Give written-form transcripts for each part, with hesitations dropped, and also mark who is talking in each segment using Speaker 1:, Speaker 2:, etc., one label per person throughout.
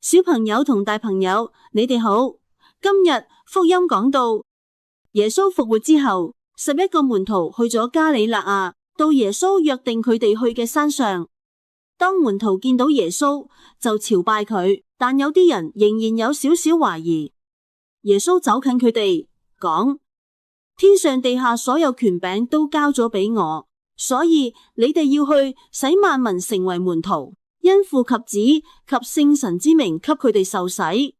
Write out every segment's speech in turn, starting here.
Speaker 1: 小朋友同大朋友，你哋好。今日福音講到耶穌復活之後，11個門徒去咗加里肋亞，到耶穌約定佢哋去嘅山上。當門徒見到耶穌就朝拜佢，但有啲人仍然有少少懷疑。耶穌走近佢哋講：天上地下所有權柄都交咗俾我，所以你哋要去使萬民成為門徒，因父及子及聖神之名給佢哋受洗，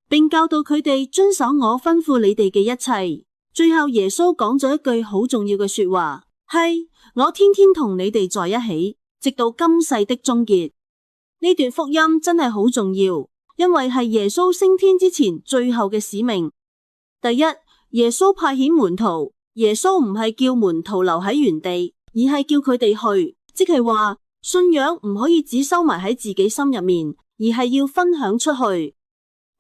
Speaker 1: 並教導佢哋遵守我吩咐你哋嘅一切。最後耶穌講咗一句好重要嘅說話，係我天天同你哋在一起，直到今世的終結。呢段福音真係好重要，因為係耶穌升天之前最後嘅使命。第一，耶穌派遣門徒，耶穌唔係叫門徒留喺原地，而係叫佢哋去，即係話信仰唔可以只收埋喺自己心入面，而係要分享出去。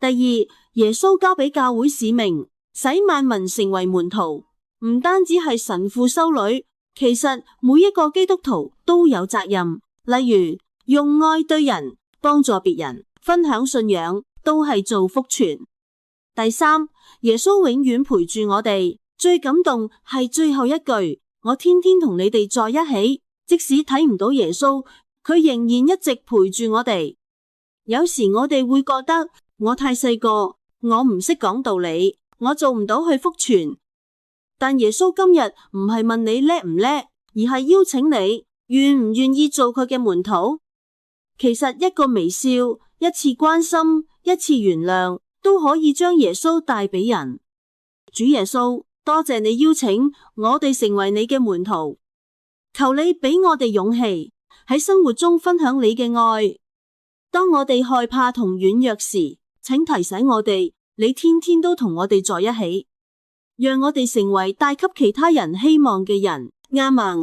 Speaker 1: 第二，耶穌交俾教會使命，使萬民成為門徒，唔單止係神父修女，其實每一個基督徒都有責任，例如用愛對人，幫助別人，分享信仰，都係做福傳。第三，耶穌永遠陪住我哋，最感動係最後一句，我天天同你哋在一起。即使睇唔到耶穌，佢仍然一直陪住我哋。有時我哋會覺得我太細個，我唔識講道理，我做唔到去福傳。但耶穌今日唔係問你叻唔叻，而係邀請你願唔願意做佢嘅門徒。其實一個微笑，一次關心，一次原諒，都可以將耶穌帶俾人。主耶穌，多謝你邀請我哋成為你嘅門徒。求你俾我哋勇氣，喺生活中分享你嘅愛。當我哋害怕同軟弱時，請提醒我哋，你天天都同我哋在一起，讓我哋成為帶給其他人希望嘅人。阿們。